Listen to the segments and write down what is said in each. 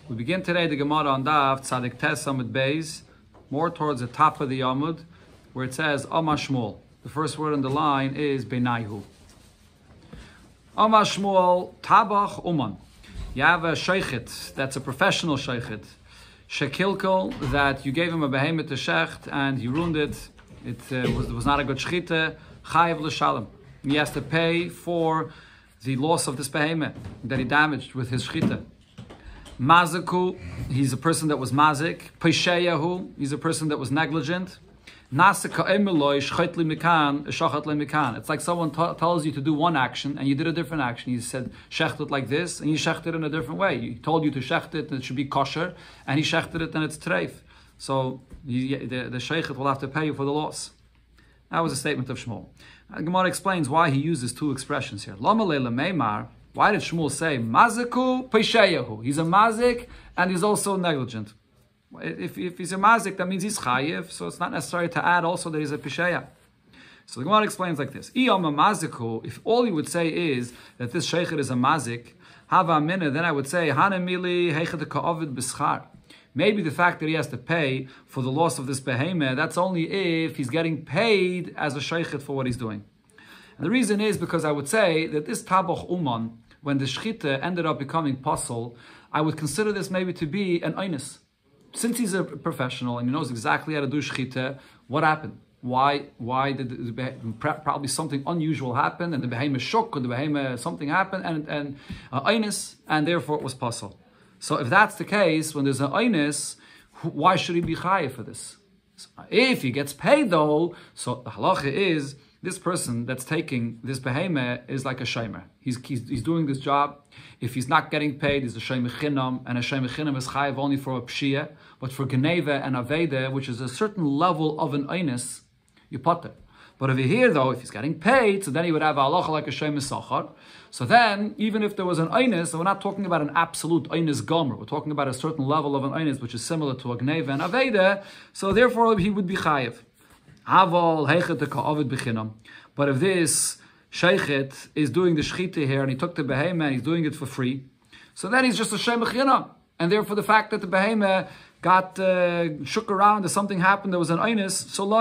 We begin today the Gemara on Daf Tzadik Tes Amud Beis, more towards the top of the Amud, where it says Amar Shmuel. The first word on the line is Benaihu. Amar Shmuel Tabach Uman. You have a sheichet that's a professional sheichet. Shekilkel, that you gave him a behemoth to shecht and he ruined it. It was not a good shchita. Chayiv l'shalom. He has to pay for the loss of this behemoth that he damaged with his shchita. Maziku, he's a person that was mazik. Pesheyahu, he's a person that was negligent. It's like someone tells you to do one action and you did a different action. He said, shecht it like this, and you shecht it in a different way. He told you to shecht it, and it should be kosher, and he shechted it, and it's treif. So the sheichet will have to pay you for the loss. That was a statement of Shmuel. Gemara explains why he uses two expressions here. Lama leila meimar. Why did Shmuel say maziku pesheyahu? He's a mazik and he's also negligent. If he's a mazik, that means he's chayiv, so it's not necessary to add also that he's a pesheya. So the Gemara explains like this: Iyama maziku. If all you would say is that this sheichet is a mazik, hava mina, then I would say hanamili heichet ka'ovid b'schar. Maybe the fact that he has to pay for the loss of this behemoth, that's only if he's getting paid as a sheichet for what he's doing. And the reason is because I would say that this tabach uman, when the shchita ended up becoming pasul, I would consider this maybe to be an einus. Since he's a professional and he knows exactly how to do shchita, what happened? Why did probably something unusual happen, and the behemoth shook, or the behemoth something happened, and einus, and therefore it was pasul. So if that's the case, when there's an einus, why should he be chayiv for this? So if he gets paid though, so the halacha is, this person that's taking this behemoth is like a shomer. He's doing this job. If he's not getting paid, he's a shomer chinam, and a shomer chinam is chayiv only for a pshia, but for geneva and aveda, which is a certain level of an einus, you potter. But over here, though, if he's getting paid, so then he would have a halacha like a shomer sachar. So then, even if there was an einus, so we're not talking about an absolute einus gomer. We're talking about a certain level of an einus, which is similar to a geneva and aveda. So therefore, he would be chayiv. But if this sheichet is doing the shchita here and he took the behemoth and he's doing it for free, so then he's just a shemach chinam. And therefore the fact that the behemoth got shook around or something happened, there was an einus, so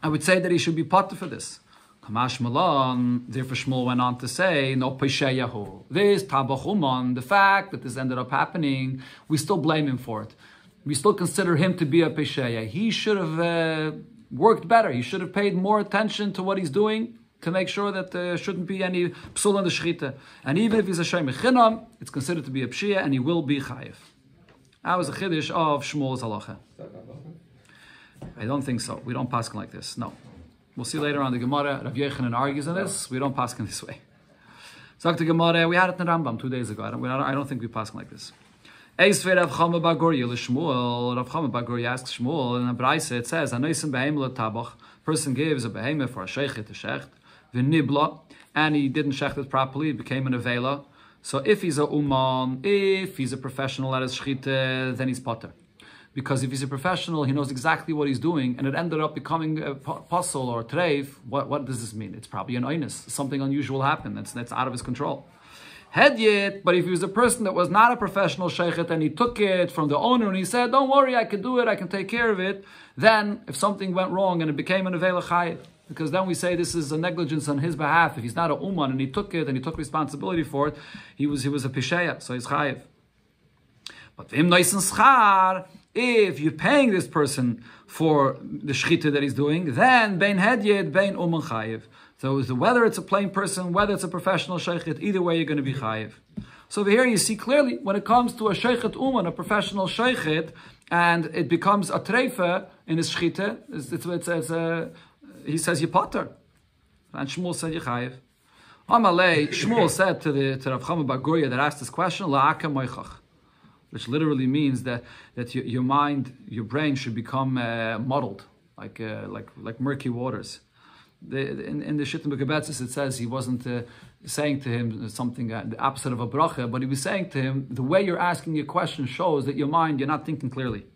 I would say that he should be potter for this. Kamash Malan, therefore Shmuel went on to say, no pesheyahu. This tabachuman, the fact that this ended up happening, we still blame him for it. We still consider him to be a pesheya. He should have worked better. He should have paid more attention to what he's doing to make sure that there shouldn't be any psul on the shchita. And even if he's a shemer chinam, it's considered to be a pshia and he will be chayiv. That was a chiddush of Shmuel's halacha. I don't think so. We don't paskin like this. No. We'll see later on the Gemara. Rav Yochanan argues on this. We don't paskin this way. So the Gemara, we had it in Rambam 2 days ago. I don't think we paskin like this. Rav Kama Bar Gorya asks Shmuel in a brayse. It says, person gives a behemoth for a sheichet to shecht, v'nibla, and he didn't shecht it properly, it became an avela. So if he's a uman, if he's a professional at his shchita, then he's potter. Because if he's a professional, he knows exactly what he's doing, and it ended up becoming a pasul or treif. What does this mean? It's probably an einus. Something unusual happened. That's out of his control. Hedyet, but if he was a person that was not a professional sheichet and he took it from the owner and he said, don't worry, I can do it, I can take care of it, then if something went wrong and it became an avela chayiv, because then we say this is a negligence on his behalf. If he's not a uman and he took it and he took responsibility for it, he was a pisheya, so he's chayiv. But v'im noisen schar, if you're paying this person for the shchita that he's doing, then bein hedyet, bein uman chayiv. So whether it's a plain person, whether it's a professional sheichet, either way you're going to be chayiv. So over here you see clearly, when it comes to a sheichet uman, a professional sheichet, and it becomes a treifa in his shchita, he says you potter. And Shmuel said you chayiv. Amalei, Shmuel said to Rav Chama Bar Gorya that asked this question, la'aka moichach, which literally means that your mind, your brain should become muddled, like murky waters. In the Shittim B'Kebetzis, it says he wasn't saying to him something the opposite of a bracha, but he was saying to him, the way you're asking your question shows that your mind, you're not thinking clearly.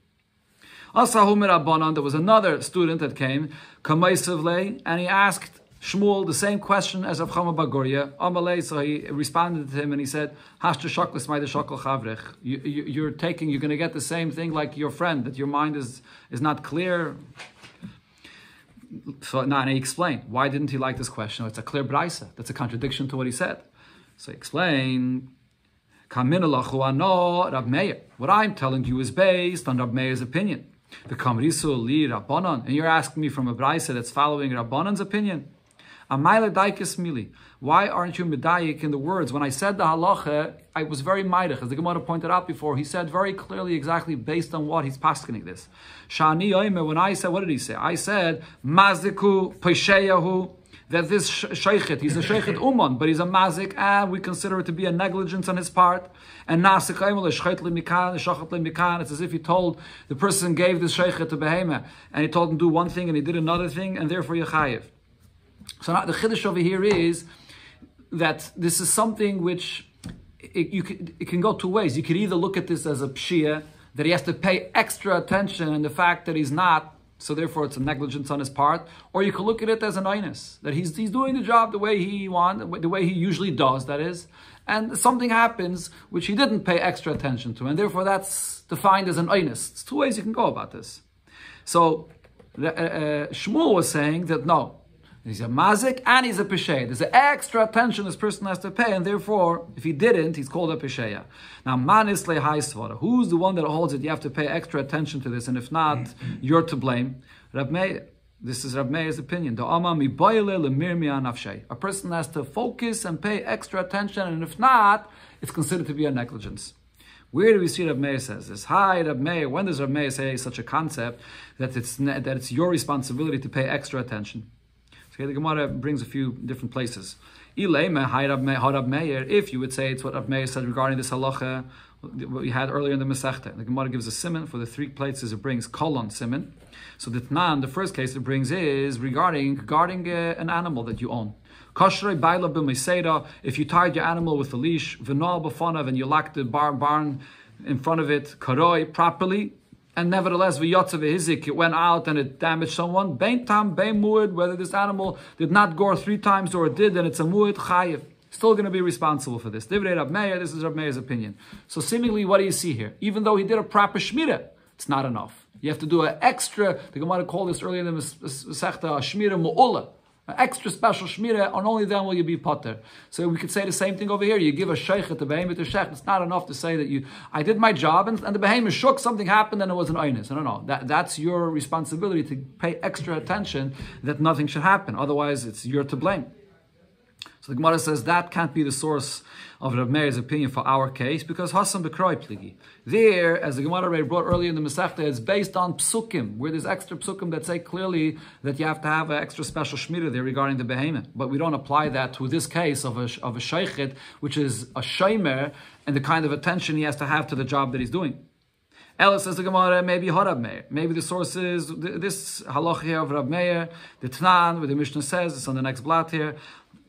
There was another student that came, and he asked Shmuel, the same question as Rav Chama bar Gurya. Amalei, so he responded to him and he said, Hashta shaklis ma'ida shakal chavrech. You're going to get the same thing like your friend, that your mind is not clear. So now he explained, why didn't he like this question? It's a clear braisa. That's a contradiction to what he said. So he explained, Rab Meir. What I'm telling you is based on Rab Meir's opinion. The Kamrisu li Rabbanan, and you're asking me from a braisa that's following Rabbanan's opinion. Why aren't you medayik in the words? When I said the halacha, I was very maidach. As the Gemara pointed out before, he said very clearly exactly based on what he's paskening this. Shani Oimer, when I said, what did he say? I said, Maziku Pesheyahu, that this sheikhet, he's a sheikhet uman, but he's a mazik, and we consider it to be a negligence on his part. And nasik Oimer, shechet limikan, shachet limikan, it's as if he told, the person gave this sheikhet to behema, and he told him to do one thing, and he did another thing, and therefore Yechayev. So now the chiddush over here is that this is something which it can go two ways. You could either look at this as a pshia, that he has to pay extra attention and the fact that he's not, so therefore it's a negligence on his part, or you could look at it as an einus, that he's doing the job the way he wants, the way he usually does, that is, and something happens which he didn't pay extra attention to, and therefore that's defined as an einus. It's two ways you can go about this. So Shmuel was saying that no, he's a mazik and he's a pesheya. There's an extra attention this person has to pay, and therefore, if he didn't, he's called a pesheya. Now, manis lehai svara. Who's the one that holds it? You have to pay extra attention to this, and if not, you're to blame. Rab Meir. This is Rab Meir's opinion. A person has to focus and pay extra attention, and if not, it's considered to be a negligence. Where do we see Rab Meir says this? Hi, Rab Meir. When does Rab Meir say such a concept that it's your responsibility to pay extra attention? Okay, the Gemara brings a few different places. If you would say it's what Rab Meir said regarding this halacha, what we had earlier in the Masechta. The Gemara gives a siman for the three places it brings kolon siman. So the Tnan, the first case it brings is regarding an animal that you own. If you tied your animal with a leash, and you locked the barn in front of it, karoi, properly, and nevertheless, it went out and it damaged someone. Bein tam, bein muad, whether this animal did not gore 3 times or it did, and it's a muad chayiv. Still going to be responsible for this. Divrei Rab Meir, this is Rab Meir's opinion. So seemingly, what do you see here? Even though he did a proper shmira, it's not enough. You have to do an extra, the Gemara called this earlier in the Masechta, shmira mu'ula. An extra special shmira, and only then will you be potter. So we could say the same thing over here. You give a sheikh to behemoth to sheikh. It's not enough to say that I did my job and the behemoth shook, something happened and it was an einus. No. That's your responsibility to pay extra attention that nothing should happen. Otherwise, you're to blame. So the Gemara says that can't be the source of Rav Meir's opinion for our case, because Hassan Bekroi Pligi. There, as the Gemara brought earlier in the Masechta, it's based on psukim, where there's extra psukim that say clearly that you have to have an extra special shmira there regarding the behemoth. But we don't apply that to this case of a sheikhet, which is a shaymer, and the kind of attention he has to have to the job that he's doing. Ella says the Gemara, maybe Rab Meir. Maybe the source is this halach here of Rab Meir, the Tnan, where the Mishnah says, it's on the next blot here,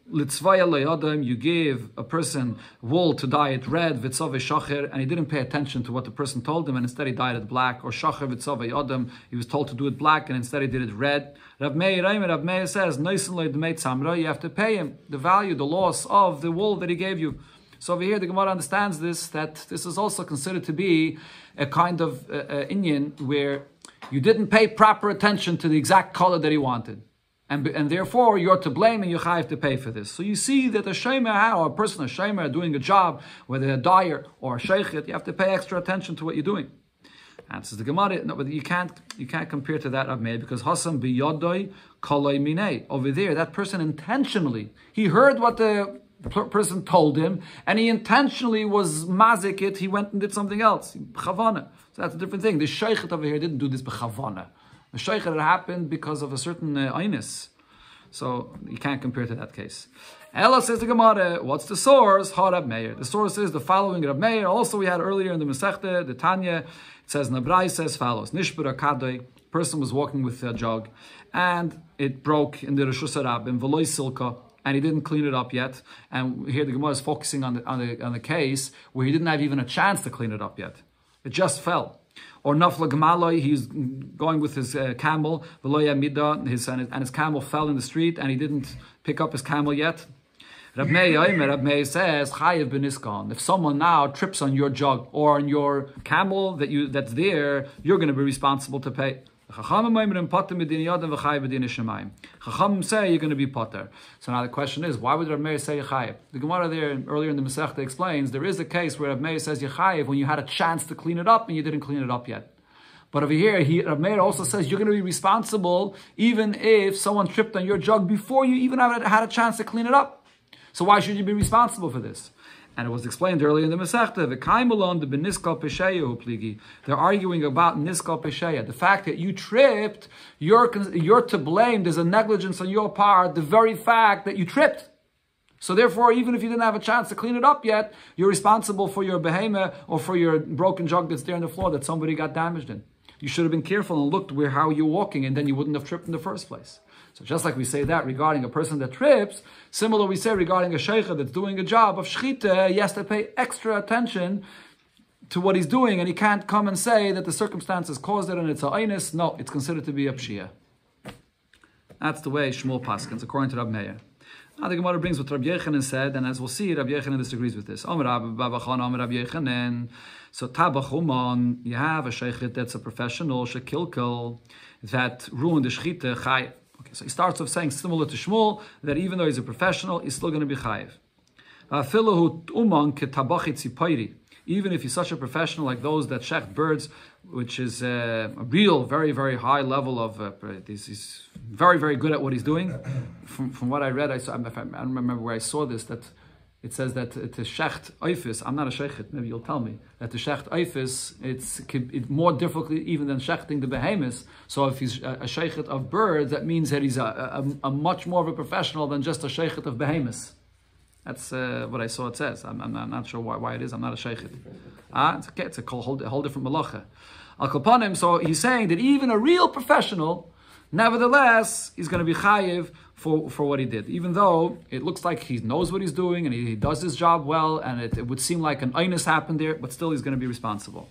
you give a person wool to dye it red, and he didn't pay attention to what the person told him, and instead he dyed it black. Or he was told to do it black, and instead he did it red. Rav Meir says, you have to pay him the value, the loss of the wool that he gave you. So over here, the Gemara understands this, that this is also considered to be a kind of inyan where you didn't pay proper attention to the exact color that he wanted. And therefore, you're to blame and you have to pay for this. So you see that a shaymer or a person, a shaymer, doing a job, whether a dyer or a sheikhet, you have to pay extra attention to what you're doing. Answers the Gemara, no, but you can't compare to that Rab Meir, because Hassan biyodoi koloi minei. Over there, that person intentionally, he heard what the person told him, and he intentionally was mazik it, he went and did something else. Chavana. So that's a different thing. The sheikhet over here didn't do this b'chavana. The sheikhet happened because of a certain einus. So you can't compare to that case. Ella says the Gemara, what's the source? Rab Meir. The source is the following Rab Meir. Also we had earlier in the Masechta, the Tanya, it says, Nabrai says follows, Nishbura Kadoi, person was walking with a jug, and it broke in the Rishus Rabbim, Veloy Silka, and he didn't clean it up yet. And here the Gemara is focusing on the case where he didn't have even a chance to clean it up yet. It just fell. Or nafla gamaloi, he's going with his camel, and his camel fell in the street and he didn't pick up his camel yet. Rab Meir says, chayiv b'niskan. If someone now trips on your jug or on your camel that's there, you're going to be responsible to pay. Chachamim say you're going to be potter. So now the question is, why would Rab Meir say Yechayev? The Gemara there earlier in the Masechta explains there is a case where Rab Meir says Yechayev when you had a chance to clean it up and you didn't clean it up yet. But over here, Rab Meir also says you're going to be responsible even if someone tripped on your jug before you even had a chance to clean it up. So why should you be responsible for this? And it was explained earlier in the Masechta, they're arguing about niskal pesheya. The fact that you tripped, you're to blame. There's a negligence on your part, the very fact that you tripped. So therefore, even if you didn't have a chance to clean it up yet, you're responsible for your behemoth or for your broken jug that's there on the floor that somebody got damaged in. You should have been careful and looked how you're walking, and then you wouldn't have tripped in the first place. So just like we say that regarding a person that trips, similar we say regarding a sheikha that's doing a job of shchita, he has to pay extra attention to what he's doing, and he can't come and say that the circumstances caused it and it's a einus. No, it's considered to be a pshia. That's the way Shmuel paskins, according to Rab Meir. Now the Gemara brings what Rabbi Yechanan said, and as we'll see, Rabbi Yechanan disagrees with this. Bava Kama, Rabbi Yechanan. So tabachuman, you have a sheikhet that's a professional, shekilkel, that ruined the shchita, chay. Okay, so he starts off saying, similar to Shmuel, that even though he's a professional, he's still going to be chayiv. Even if he's such a professional like those that shecht birds, which is a real, very, very high level of, he's very, very good at what he's doing. From what I read, I don't remember where I saw this, that it says that the shecht oifis, I'm not a sheikhet, maybe you'll tell me, that the shecht oifis, it's more difficult even than shechting the behemoths. So if he's a sheikhet of birds, that means that he's a much more of a professional than just a sheikhet of behemoths. That's what I saw it says. I'm not sure why it is. I'm not a sheikhet. It's a whole different malacha. Al Kapanim, so he's saying that even a real professional, nevertheless, he's going to be chayiv for what he did. Even though it looks like he knows what he's doing and he does his job well, and it would seem like an einus happened there, but still he's going to be responsible.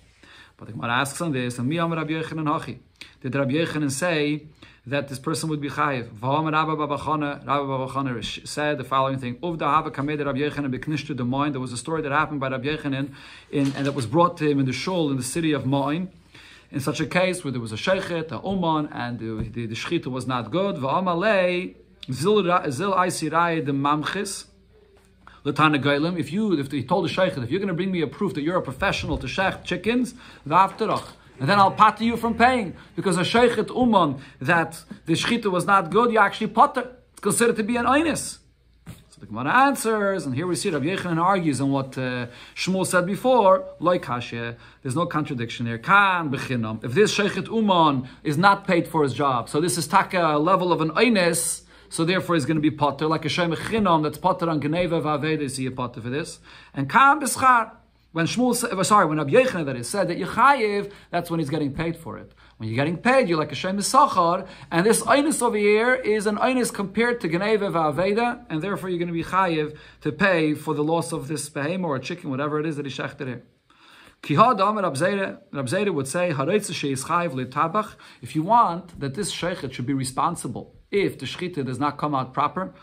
But the Gemara asks on this, and Miyam Rabbi Yechanan Hachi. Did Rabbi Yechanan say that this person would be chayiv? Rabbi Bava Kama said the following thing: Bava Kama Rabbi Yechanan beknishtu de Moin. There was a story that happened by Rabbi Yechanan, and that was brought to him in the shul in the city of Moin. In such a case where there was a sheikhet, a uman, and the shchita was not good, v'amalei zil aisirai the mamchis l'tana geilim. If he told the sheikhet, if you're going to bring me a proof that you're a professional to shecht chickens, v'afterach, and then I'll pater you from paying, because a sheikhet uman that the shchita was not good, you actually pater. It's considered to be an einus. So the Gemara answers, and here we see Rabbi Yechanan argues on what Shmuel said before, like Hashya, there's no contradiction here. Kan b'chinam. If this sheikhet uman is not paid for his job, so this is taka level of an einus, so therefore he's going to be potter, like a sheikhet chinam that's potter on geneva v'aveda, is he a potter for this? And kan b'schar. When Rabbi Yechanan that is said that Yechayev, that's when he's getting paid for it. When you're getting paid, you're like a Shem Sachar, and this Einus over here is an Einus compared to Geneva Va'aveda, and therefore you're going to be Chayev to pay for the loss of this behemoth or chicken, whatever it is that he shechted here. Kihad Amar Rab Zera would say, if you want that this sheikhet should be responsible if the shechita does not come out proper,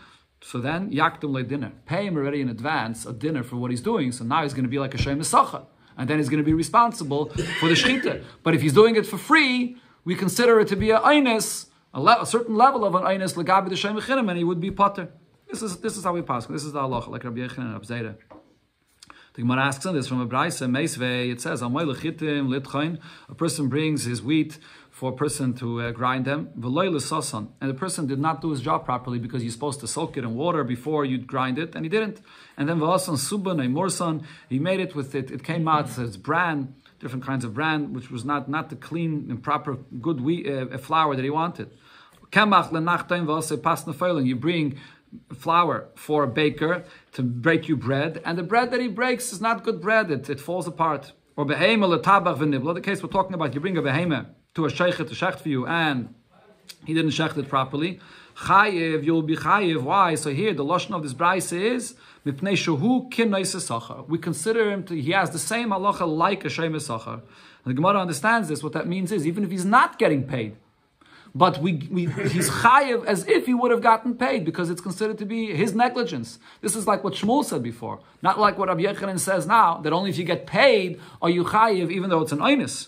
so then, yaktum le dinner. Pay him already in advance a dinner for what he's doing. So now he's going to be like a shem esachar, and then he's going to be responsible for the shechita. But if he's doing it for free, we consider it to be a einus, a certain level of an einus legabi the shem echinim, and he would be potter. This is how we pass. This is the halacha, like Rabbi Yechanan and Rab Zera. The Gemara asks on this from a brayse meisvei. It says, a person brings his wheat for a person to grind them, and the person did not do his job properly because you're supposed to soak it in water before you grind it, and he didn't. And then he made it with it. It came out as bran, different kinds of bran, which was not the clean and proper good wheat flour that he wanted. You bring flour for a baker to break you bread, and the bread that he breaks is not good bread. It falls apart. Or the case we're talking about, you bring a behemoth to a sheikhet to shecht for you, and He didn't shecht it properly. Chayev, you'll be chayev. Why? So here, the lashon of this brayse is mipnei shehu kim noise sachar. We consider him he has the same halacha like a sheime sachar. The Gemara understands this. What that means is even if he's not getting paid, but he's chayev as if he would have gotten paid because it's considered to be his negligence. This is like what Shmuel said before, not like what Rabbi Yechanan says now that only if you get paid are you chayev, even though it's an oinus.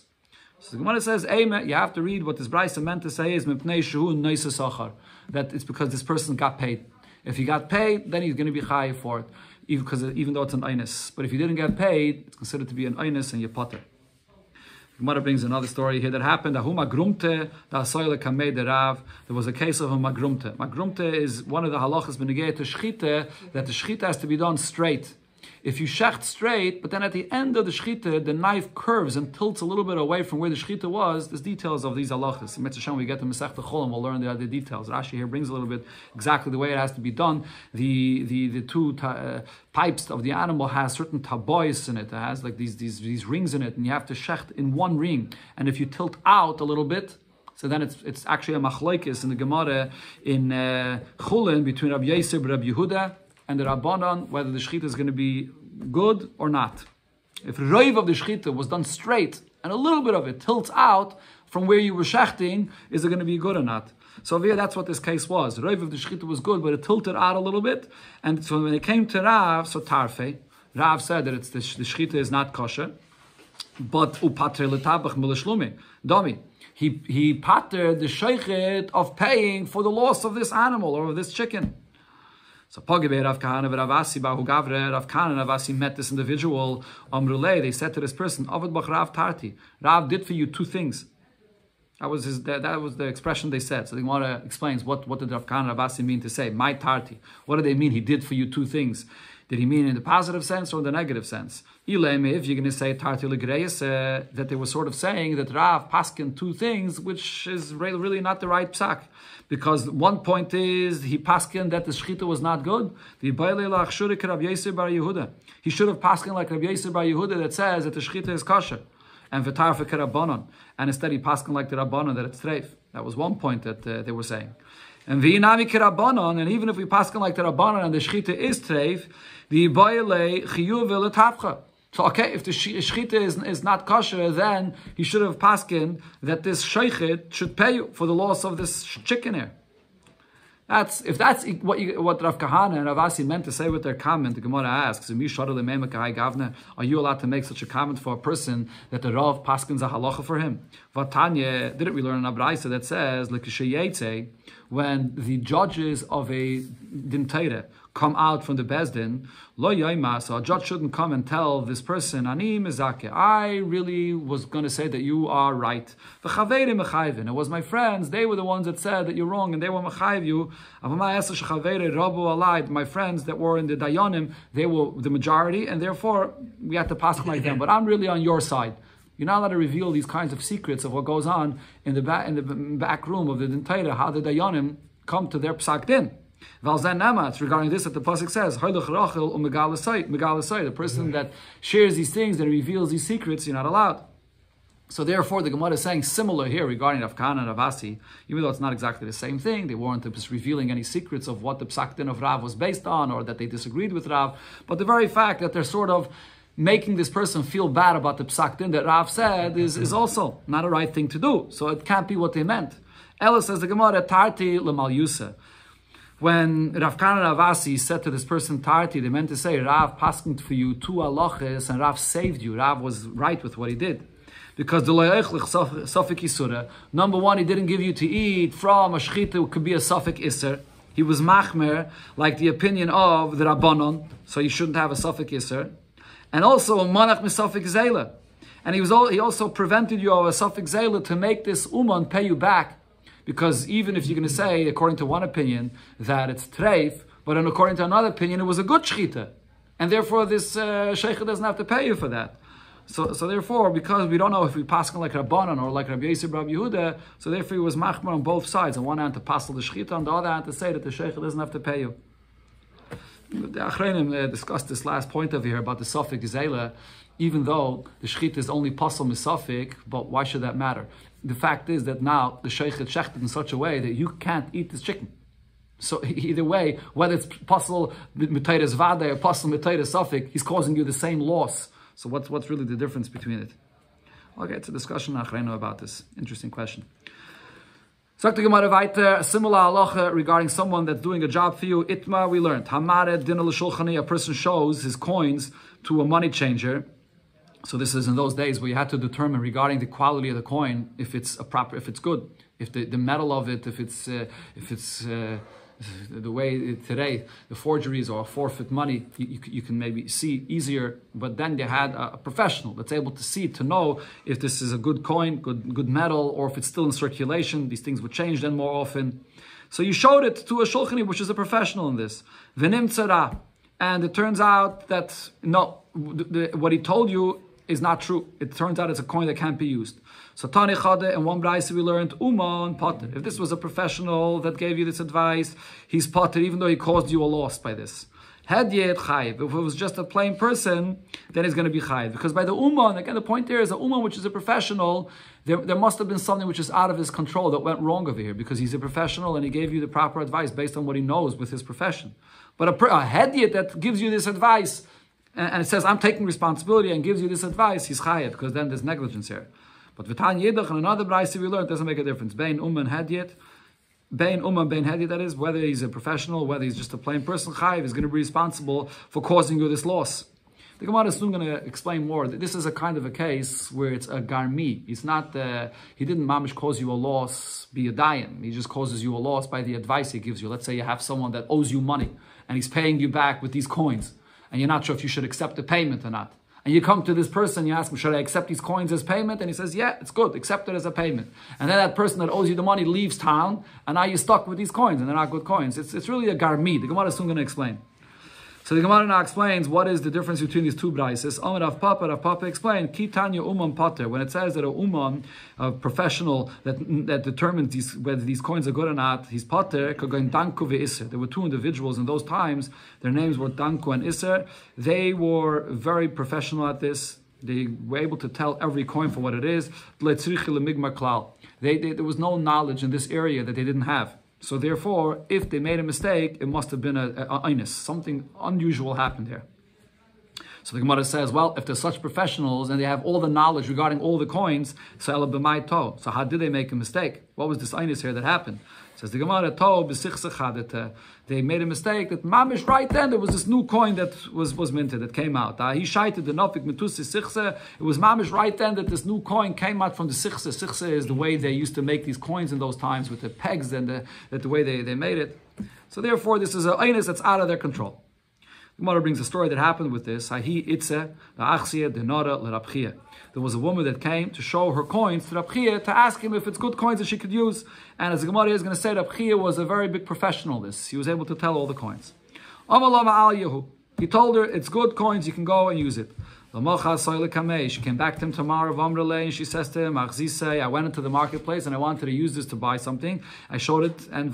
So the Gemara says, you have to read what this brayse meant to say is mipnei shehu noise sachar. That it's because this person got paid. If he got paid, then he's going to be chayiv for it, even though it's an einus. But if he didn't get paid, it's considered to be an einus and you're potter. Gemara brings another story here that happened. There was a case of a magrumte. Magrumte is one of the halachas benegei to shchita, that the shchita has to be done straight. If you shecht straight, but then at the end of the shchita, the knife curves and tilts a little bit away from where the shchita was, there's details of these halachas. In Mitzvah Shem, we get to Masechta Cholim, we'll learn the other details. Rashi here brings a little bit exactly the way it has to be done. The two pipes of the animal has certain tabois in it. It has like these rings in it, and you have to shecht in one ring. And if you tilt out a little bit, so then it's actually a machlokes in the Gemara in Chulin between Rabbi Yosef and Rabbi Yehuda and the Rabbanon, whether the shechita is going to be good or not. If the roiv of the shechita was done straight and a little bit of it tilts out from where you were shechting, is it going to be good or not? So here, that's what this case was. The roiv of the shechita was good, but it tilted out a little bit. And so when it came to Rav, so Tarfe, Rav said that the shechita is not kosher, but upatre letabach milashlume dami. He pattered the sheichet of paying for the loss of this animal or of this chicken. So Pogebe Rav Kahana v'Ravasi Bahu Gavre, Rav Kahana and Ravasi met this individual. Amrulei, they said to this person, Avad Bach Rav Tarti. Rav did for you two things. That was the expression they said. So the Gemara explains what did Rav Kahana and Ravasi mean to say. My Tarti. What do they mean? He did for you two things. Did he mean in the positive sense or in the negative sense? Ileme, if you're going to say Tarti Legreis, that they were sort of saying that Rav paskin two things, which is really not the right psak. Because one point is, he paskin that the shechita was not good. He should have paskin like Rabbi Yosef bar Yehuda that says that the shechita is kosher. And v'tar for kerabanon. And instead he paskin like the Rabbanon that it's treif. That was one point that they were saying. And v'inami kerabanon, and even if we paskin like the Rabbanon and the shechita is treif, the boile chiyuv v'letavcha. So okay, if the shechita is not kosher, then he should have paskin that this sheichet should pay you for the loss of this chicken here. If that's what Rav Kahana and Rav Asi meant to say with their comment, the Gemara asks, are you allowed to make such a comment for a person that the Rav paskins a halacha for him? Vatanya, didn't we learn in a brayse that says, when the judges of a din Torah come out from the Bezdin, lo yoima, so a judge shouldn't come and tell this person, ani mezake, I really was going to say that you are right. V'chaveirim mechayvin, it was my friends, they were the ones that said that you're wrong, and they were mechayv you. My friends that were in the Dayanim, they were the majority, and therefore we had to pass like them. But I'm really on your side. You're not allowed to reveal these kinds of secrets of what goes on in the back room of the Din Torah, how the Dayanim come to their psak din. It's regarding this that the pasuk says, the person that shares these things and reveals these secrets, you're not allowed. So therefore, the Gemara is saying similar here regarding Rav Kahana and Rav Asi, even though it's not exactly the same thing. They weren't just revealing any secrets of what the psak din of Rav was based on, or that they disagreed with Rav. But the very fact that they're sort of making this person feel bad about the psak din that Rav said is also not a right thing to do. So it can't be what they meant. Ella says the Gemara, Tarti l'mal yusa. When Rav Kahana and Rav Asi said to this person Tarti, they meant to say Rav paskined for you two halachas and Rav saved you. Rav was right with what he did. Because the Safik Isura, number one, he didn't give you to eat from a shechita, it could be a Safik Isser. He was machmer, like the opinion of the Rabbanon, so you shouldn't have a Safik Isser. And also a Manach Misafik Zela. And he also prevented you of a Safik Zela to make this Uman pay you back. Because even if you're going to say, according to one opinion, that it's treif, but then according to another opinion, it was a good shechita. And therefore this sheikh doesn't have to pay you for that. So therefore, because we don't know if we paskin like Rabbanan or like Rabbi Yosef Rabbi Yehuda, so therefore he was machmer on both sides. On one hand to pasel the shechita, on the other hand to say that the sheikh doesn't have to pay you. The Achreinim discussed this last point over here about the Safik Zela. even though the shechita is only pasal misafik, but why should that matter? The fact is that now the sheichet shechted in such a way that you can't eat this chicken. So either way, whether it's pasal mitayres vade or pasal mitayres safik, he's causing you the same loss. So what's really the difference between it? I'll get to discussion about this. Interesting question. Sagt the Gemara weiter, a similar halacha regarding someone that's doing a job for you. Itma, we learned. Hamare din l'shulchani, a person shows his coins to a money changer. So this is in those days where you had to determine regarding the quality of the coin if it's if it's good, if the metal of it, if it's the way today the forgeries or forfeit money you can maybe see easier, but then they had a professional that's able to see, to know if this is a good coin, good metal, or if it's still in circulation. These things would change then more often. So you showed it to a shulchani, which is a professional in this. V'nim tzara, and it turns out that no, what he told you is not true. It turns out it's a coin that can't be used. So Tani Chade, and one brayse we learned, Uman Potter. If this was a professional that gave you this advice, he's Potter, even though he caused you a loss by this. Hedyet Chayiv. If it was just a plain person, then he's going to be Chayiv. Because by the Uman, again, the point there is a Uman, which is a professional, there must have been something which is out of his control that went wrong over here, because he's a professional and he gave you the proper advice based on what he knows with his profession. But a Hedyet that gives you this advice, and it says, I'm taking responsibility, and gives you this advice, he's Chayiv, because then there's negligence here. But V'tan Yidach, and another brayse we learned, doesn't make a difference. Bein Uman Hedyet, Bein Uman Bein Hedyet, that is, whether he's a professional, whether he's just a plain person, Chayiv is going to be responsible for causing you this loss. The Gemara is soon going to explain more. This is a kind of a case where it's a garmi. It's not, he didn't mamish cause you a loss, be a dayan. He just causes you a loss by the advice he gives you. Let's say you have someone that owes you money, and he's paying you back with these coins, and you're not sure if you should accept the payment or not. And you come to this person, you ask him, should I accept these coins as payment? And he says, yeah, it's good, accept it as a payment. And then that person that owes you the money leaves town, and now you're stuck with these coins, and they're not good coins. It's really a garmi. The Gemara is soon going to explain. So the Gemara now explains what is the difference between these two brayses. Rav Papa explained, Ki Tanya Uman Pater. When it says that a Uman, a professional that determines whether these coins are good or not, he's Pater, Kagoin Danko ve'Iser. There were two individuals in those times, their names were Danko and Iser. They were very professional at this. They were able to tell every coin for what it is. There was no knowledge in this area that they didn't have. So therefore, if they made a mistake, it must have been a einus. Something unusual happened here. So the Gemara says, well, if they're such professionals and they have all the knowledge regarding all the coins, so how did they make a mistake? What was this einus here that happened? Says the Gemara, they made a mistake that mamish right then there was this new coin that was minted, that came out. He shaited the nafik metusi sichse. It was mamish right then that this new coin came out from the sichse. Sichse is the way they used to make these coins in those times, with the pegs and the way they made it. So therefore, this is an einus that's out of their control. The Gemara brings a story that happened with this. There was a woman that came to show her coins to Rab Chia to ask him if it's good coins that she could use. And as the Gemara is going to say, Rab Chia was a very big professional. He was able to tell all the coins. He told her, it's good coins, you can go and use it. She came back to him tomorrow, and she says to him, I went into the marketplace and I wanted to use this to buy something. I showed it, and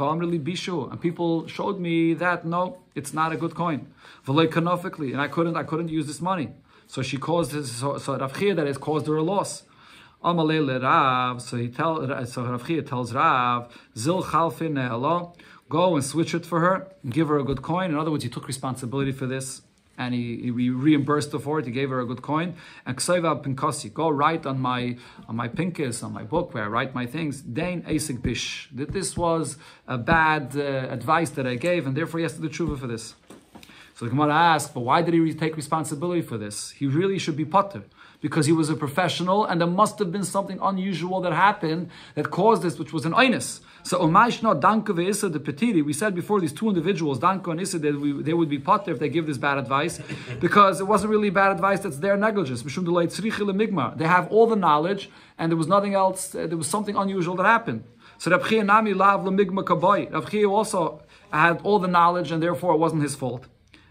people showed me that, no, it's not a good coin. And I couldn't use this money. So she caused this, so Rav Chia, that has caused her a loss. So Rav Chia tells Rav, Zil Chalfin Ne'elo, go and switch it for her, and give her a good coin. In other words, he took responsibility for this, and he reimbursed her for it. He gave her a good coin. And Kseva Pinkasi, go write on my pinkis, on my book where I write my things, Dain Asik Bish, that this was a bad advice that I gave, and therefore he has to do tshuva for this. So the Gemara asks, but why did he take responsibility for this? He really should be pater, because he was a professional, and there must have been something unusual that happened that caused this, which was an einus. So Umayshno, Danko ve'Issa, the Petiri, we said before, these two individuals, Danko and Issa, they would be pater if they give this bad advice, because it wasn't really bad advice, that's their negligence. They have all the knowledge, and there was nothing else, there was something unusual that happened. So Rab Chia Nami Lav Lemigma Kaboy. Rab Chia also had all the knowledge, and therefore it wasn't his fault.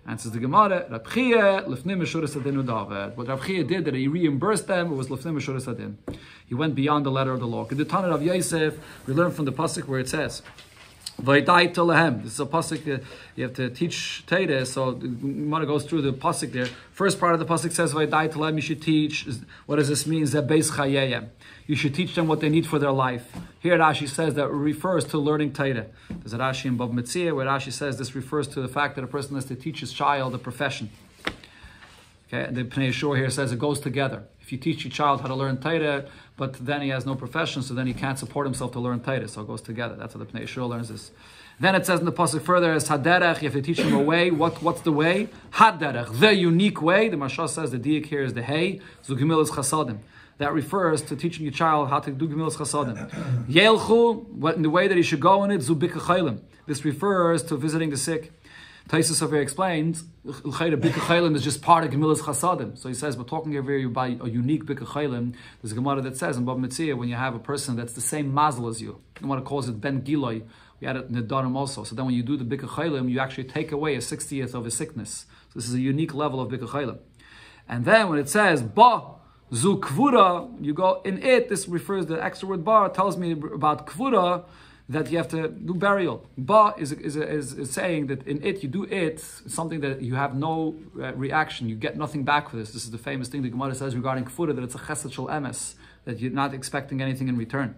And says the Gemara, Rab Chia lefnim meshuras adin udavet. What Rab Chia did, that he reimbursed them, it was lefnim meshuras adin. He went beyond the letter of the law. In the Tanna of Yosef, we learn from the pasuk where it says, This is a pasuk. You have to teach Torah. So the Gemara goes through the pasuk there. First part of the pasuk says Vayidai Telehem. You should teach. What does this mean? Zebeis Chayeyem. You should teach them what they need for their life. Here Rashi says that refers to learning Torah. There's a Rashi in Bava Kama where Rashi says this refers to the fact that a person has to teach his child a profession. Okay, the Pnei Yeshua here says it goes together. If you teach your child how to learn Torah, but then he has no profession, so then he can't support himself to learn Torah. So it goes together. That's what the Pnei Yeshua learns this. Then it says in the pasuk further, as haderech, you have to teach him a way. What's the way? Haderech, the unique way. The Mashal says the diak here is the hay. Zugimil is chasadim. That refers to teaching your child how to do gemilas chasadim. Yelchu, in the way that he should go in it, zubika chaylim. This refers to visiting the sick. Taisus over here explains, bika chaylim is just part of gemilas chasadim. So he says, we're talking here about a unique bika chaylim. There's a Gemara that says in Bava Kama, when you have a person that's the same mazel as you, the Gemara calls it ben giloy. We had it in the Darim also. So then when you do the bika chaylim, you actually take away a 60th of his sickness. So this is a unique level of bika chaylim. And then when it says, ba, Zu kvura, you go in it. This refers, the extra word bar tells me about kvura, that you have to do burial. Ba is saying that in it, you do it, something that you have no reaction, you get nothing back for this. This is the famous thing the Gemara says regarding kvura, that it's a chesed shel emes, that you're not expecting anything in return.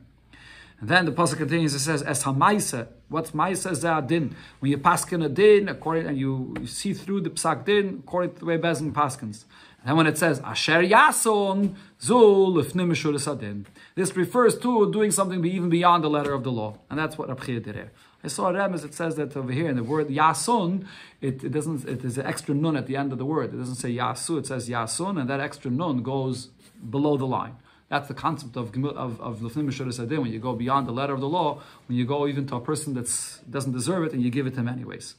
And then the pasuk continues, it says, es hamaisa. What's maisa zeh din? When you paskin a din, according, and you see through the psak din, according to the way Bezin paskins. And when it says Asher Yason Zul Lifnim Meshuras Adin, this refers to doing something even beyond the letter of the law, and that's what Rab Chia did here. I saw a Remez, it says that over here in the word Yason, it is an extra nun at the end of the word. It doesn't say Yasu, it says Yasun, and that extra nun goes below the line. That's the concept of Lifnim Meshuras Adin. When you go beyond the letter of the law, when you go even to a person that doesn't deserve it, and you give it to him anyways.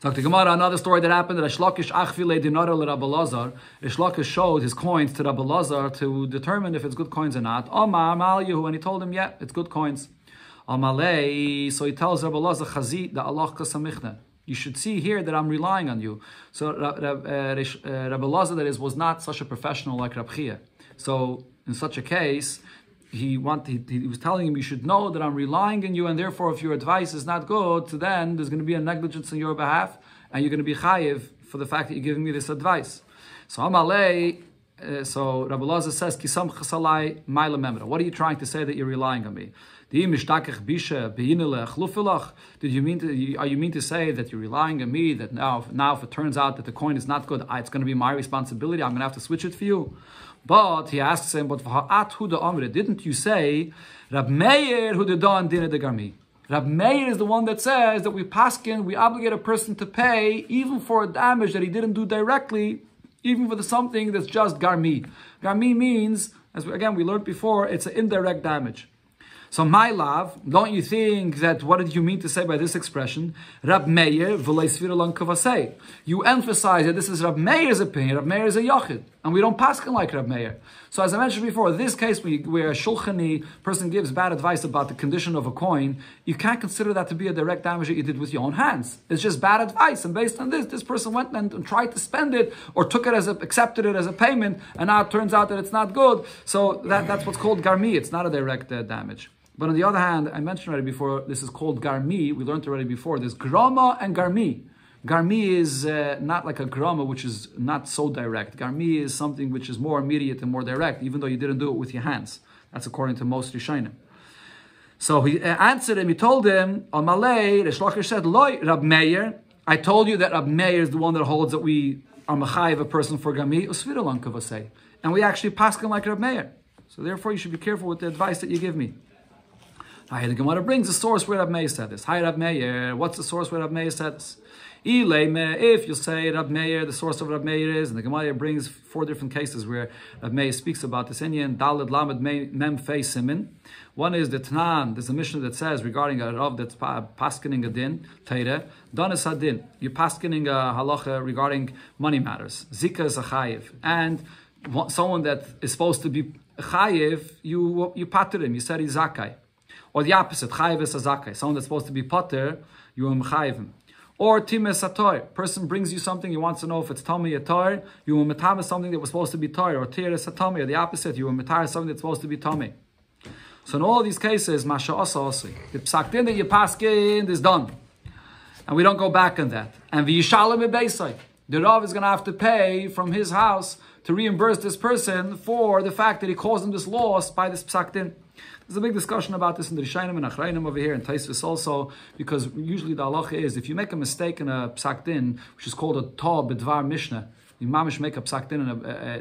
Talk to Gemara, another story that happened that Rishlakish achvile dinara l'Rabbi Lazar. Rishlakish showed his coins to Rabbi Lazar to determine if it's good coins or not. Omar Amal Yehu, and he told him, yeah, it's good coins. Amalei, so he tells Rabbi Lazar, Chazit, da Allah kasamichna. You should see here that I'm relying on you. So Rabbi Lazar, that is, was not such a professional like Rab Chia. So in such a case, he was telling him, you should know that I'm relying on you, and therefore if your advice is not good, so then there's going to be a negligence on your behalf, and you're going to be chayiv for the fact that you're giving me this advice. So Amalei, so Rabbi Lazar says, Kisam chasalai ma'ila memra. What are you trying to say that you're relying on me? Are you mean to say that you're relying on me, that now if it turns out that the coin is not good, it's going to be my responsibility, I'm going to have to switch it for you? But he asks him, didn't you say Rab Meir hu dedan dina de garmi? Rab Meir is the one that says that we paskin, we obligate a person to pay even for a damage that he didn't do directly, even for something that's just garmi. Garmi means, as we learned before, it's an indirect damage. So my love, don't you think that, what did you mean to say by this expression? Rab Meir v'lei svira lan kavasei. You emphasize that this is Rab Meir's opinion. Rab Meir is a yachid, and we don't paskin like Rab Meir. So as I mentioned before, this case where a shulchani person gives bad advice about the condition of a coin, you can't consider that to be a direct damage that you did with your own hands. It's just bad advice, and based on this person went and tried to spend it, or took it accepted it as a payment, and now it turns out that it's not good. So that's what's called garmi. It's not a direct damage. But on the other hand, I mentioned already before, this is called garmi. We learned already before. There's grama and garmi. Garmi is not like a grama, which is not so direct. Garmi is something which is more immediate and more direct, even though you didn't do it with your hands. That's according to most Rishonim. So he answered him, he told him, Amalei, Reish Lakish said, Loi, Rab Meir, I told you that Rab Meir is the one that holds that we are mechayiv a person for garmi, usvira lan kavasei. And we actually paskin like Rab Meir. So therefore you should be careful with the advice that you give me. The Gemara brings the source where Rab Meir said this. Hi Rab Meir, what's the source where Rab Meir said this? If you say Rab Meir, the source of Rab Meir is, and the Gemara brings 4 different cases where Rab Meir speaks about this Inyan, Daled Lamed Mem Fei Simin. One is the Tanan, there's a mission that says regarding a Rav that's paskening a din, Teire, Donis Hadin, you're paskening a halacha regarding money matters. Zika is a chayiv. And someone that is supposed to be chayiv, you pater him, you said he's zakai. Or the opposite, chayiv is a zakai. Someone that's supposed to be pater, you chayiv him. Or times ator, person brings you something, he wants to know if it's tami ator, you will metam something that was supposed to be tar, or tir is a tami, or the opposite, you will metar something that's supposed to be tami. So in all of these cases, Masha Asa Asi. The psak din that you paskin is done. And we don't go back on that. And v'yishalem be'beisai. The Rav is going to have to pay from his house to reimburse this person for the fact that he caused him this loss by this psak din. There's a big discussion about this in the Rishayim and Achrayim over here, and Taisvis also, because usually the halacha is, if you make a mistake in a psak din, which is called a ta b'dvar mishnah, you mamish make a psak din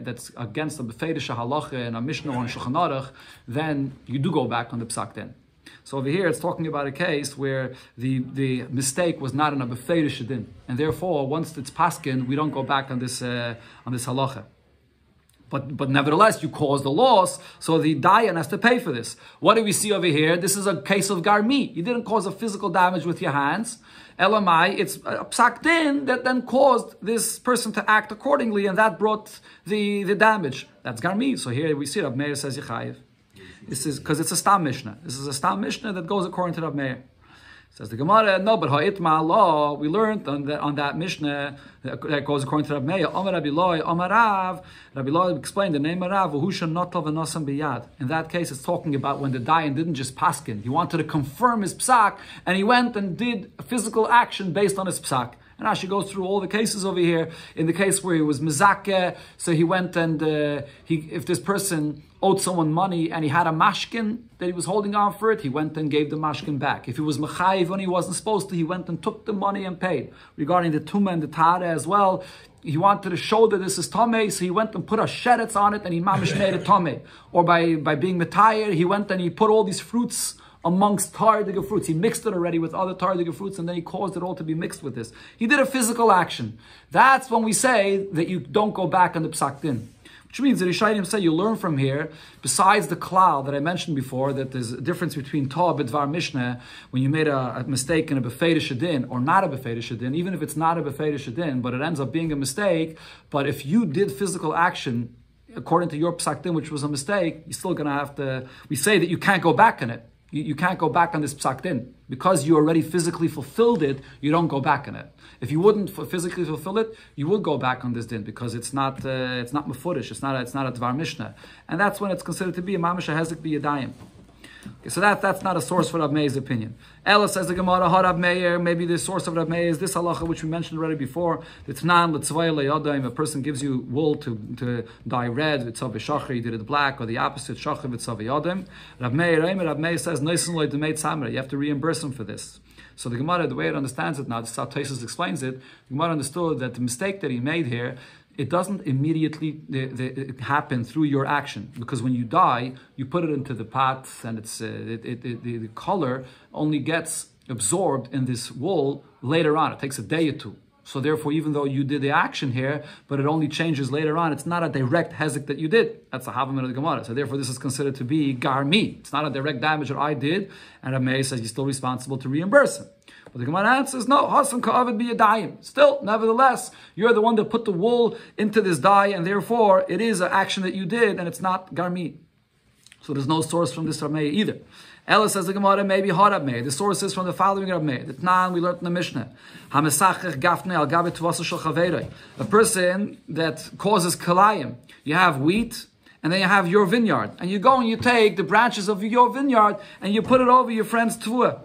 that's against the befeidisha halacha and a mishnah or a shulchan aruch, then you do go back on the psak din. So over here it's talking about a case where the mistake was not in a befeidish din, and therefore once it's paskin, we don't go back on this halacha. But nevertheless, you caused the loss, so the dayan has to pay for this. What do we see over here? This is a case of garmi. You didn't cause a physical damage with your hands. Elamai, it's a psak din that then caused this person to act accordingly, and that brought the damage. That's garmi. So here we see Rav Meir says Yechayev. This is because it's a stam mishnah. This is a stam mishnah that goes according to Rav Meir. Says the Gemara, no, but ha'itma law, we learned on that mishnah that goes according to Rav Meir. Amar Rabbi Loi, Amar Rav. Rabbi Loi explained the name of Rav. V'husha notov v'nosam biyad. In that case, it's talking about when the dayan didn't just paskin. He wanted to confirm his psak, and he went and did a physical action based on his psak. And Rashi goes through all the cases over here. In the case where he was mizakeh, so he went and if this person owed someone money and he had a mashkin that he was holding on for it, he went and gave the mashkin back. If he was mechayiv when he wasn't supposed to, he went and took the money and paid. Regarding the tumah and the tara as well, he wanted to show that this is tameh, so he went and put a sheretz on it and he mamish made it tameh. Or by being metayir, he went and he put all these fruits amongst tardiga fruits. He mixed it already with other tardiga fruits, and then he caused it all to be mixed with this. He did a physical action. That's when we say that you don't go back on the psak din. Which means that Rishayim say you learn from here, besides the klal that I mentioned before, that there's a difference between ta b'dvar mishnah, when you made a mistake in a befeidish din, or not a befeidish din, even if it's not a befeidish din, but it ends up being a mistake. But if you did physical action according to your psak din, which was a mistake, you're still going to have to, we say that you can't go back on it. You can't go back on this psak din. Because you already physically fulfilled it, you don't go back on it. If you wouldn't physically fulfill it, you would go back on this din, because it's not mefurish, it's not a dvar mishnah. And that's when it's considered to be a mamish hezek b'yadayim. Okay, so that's not a source for Rav Meir's opinion. Ella says the Gemara, Rav Meir, maybe the source of Rav Meir is this halacha which we mentioned already before. The Tnan l'tzvay le'yadayim, a person gives you wool to dye red, v'tzav v'shachar, you did it black, or the opposite, shachar v'tzav v'yadayim. Rav Meir says, noisin loy d'meit samra, you have to reimburse him for this. So the Gemara, the way it understands it now, this is how Taisus explains it, the Gemara understood that the mistake that he made here, it doesn't immediately happen through your action, because when you dye, you put it into the pot, and the color only gets absorbed in this wool later on. It takes a day or two. So therefore, even though you did the action here, but it only changes later on, it's not a direct hezek that you did. That's the Havamim of the Gemara. So therefore, this is considered to be garmi. It's not a direct damage that I did, and Rav Meir says you're still responsible to reimburse him. But the Gemara answers, no, Hasan ka'avid b'yadayim. Still, nevertheless, you're the one that put the wool into this dye, and therefore, it is an action that you did, and it's not garmi. So there's no source from this Rav Meir either. Ella says the Gemara, maybe Rav Meir. The source is from the following Rav Meir. The Tnan we learned in the Mishnah. A person that causes kalayim. You have wheat, and then you have your vineyard. And you go and you take the branches of your vineyard, and you put it over your friend's tvua.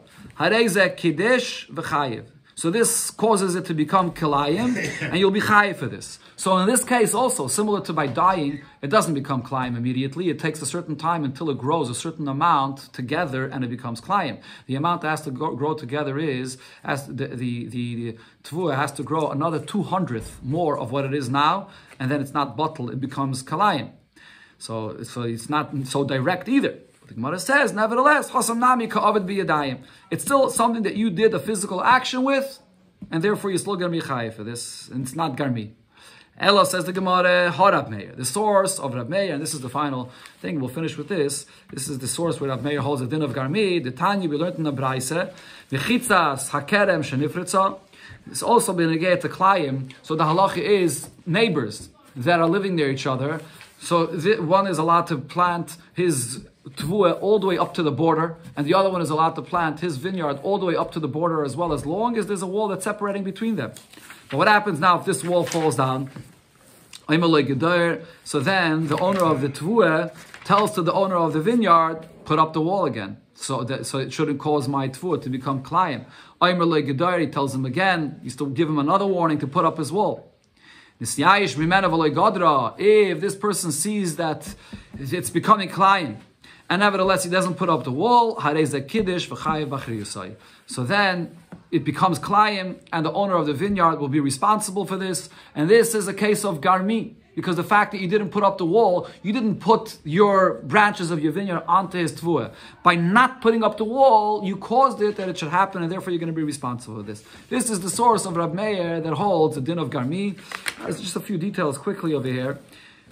So this causes it to become kilayim, and you'll be chayiv for this. So in this case also, similar to by dyeing, it doesn't become kilayim immediately. It takes a certain time until it grows a certain amount together, and it becomes kilayim. The amount that has to grow together is, as the tvua has to grow another 200th more of what it is now, and then it's not bottled, it becomes kilayim. So it's not so direct either. The Gemara says, nevertheless, it's still something that you did a physical action with, and therefore you're still going to be chayiv for this, and it's not garmi. Ella says the Gemara, Rav Meir, the source of Rav Meir, and this is the final thing, we'll finish with this. This is the source where Rav Meir holds the din of garmi. The Tanya we learned in the Braise, v'chitzas hakerem shenifritza. It's also been negate to klayim, so the halacha is neighbors that are living near each other. So one is allowed to plant his tvua all the way up to the border, and the other one is allowed to plant his vineyard all the way up to the border as well, as long as there's a wall that's separating between them. But what happens now if this wall falls down? So then the owner of the tvua tells to the owner of the vineyard, put up the wall again. So it shouldn't cause my tvua to become klayim. Aimer le gedari tells him again, he's to give him another warning to put up his wall. If this person sees that it's becoming klayim, and nevertheless he doesn't put up the wall, so then it becomes klayim, and the owner of the vineyard will be responsible for this. And this is a case of garmi, because the fact that you didn't put up the wall, you didn't put your branches of your vineyard onto his tvua. By not putting up the wall, you caused it that it should happen, and therefore you're going to be responsible for this. This is the source of Rab Meir that holds the din of garmi. There's just a few details quickly over here.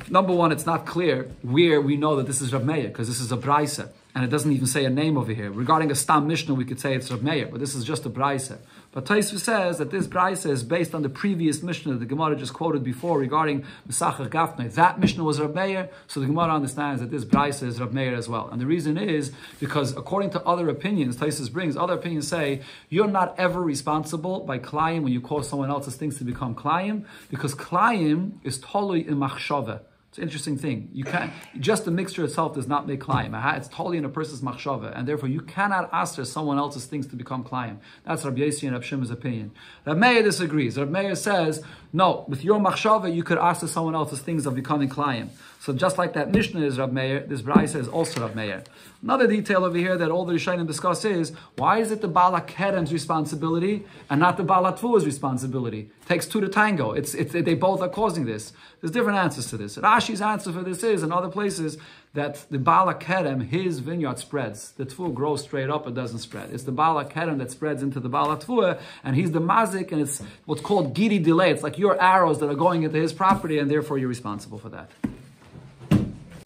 Number one, it's not clear where we know that this is Rab Meir, because this is a braisa, and it doesn't even say a name over here. Regarding a Stam Mishnah, we could say it's Rab Meir, but this is just a braisa. But Tosfos says that this braisa is based on the previous Mishnah that the Gemara just quoted before regarding Mesachar Gafnei. That Mishnah was Rab Meir, so the Gemara understands that this braisa is Rab Meir as well. And the reason is because according to other opinions, Tosfos brings, other opinions say, you're not ever responsible by klayim when you cause someone else's things to become klayim, because klayim is totally in machshava. It's an interesting thing. You can't, just the mixture itself does not make klayim. It's totally in a person's machshava, and therefore you cannot ask someone else's things to become klayim. That's Rabbi Yossi and Rabbi Shimon's opinion. Rab Meir disagrees. Rab Meir says, no, with your machshava you could ask someone else's things of becoming klayim. So just like that Mishnah is Rab Meir, this braisa is also Rab Meir. Another detail over here that all the Rishonim discuss is, why is it the Bala Kerem's responsibility and not the Bala Tvua's responsibility? It takes two to tango. They both are causing this. There's different answers to this. Rashi's answer for this is, in other places, that the Bala Kerem, his vineyard spreads. The Tvua grows straight up, it doesn't spread. It's the Bala Kerem that spreads into the Bala Tvua, and he's the mazik, and it's what's called giri delay. It's like your arrows that are going into his property, and therefore you're responsible for that.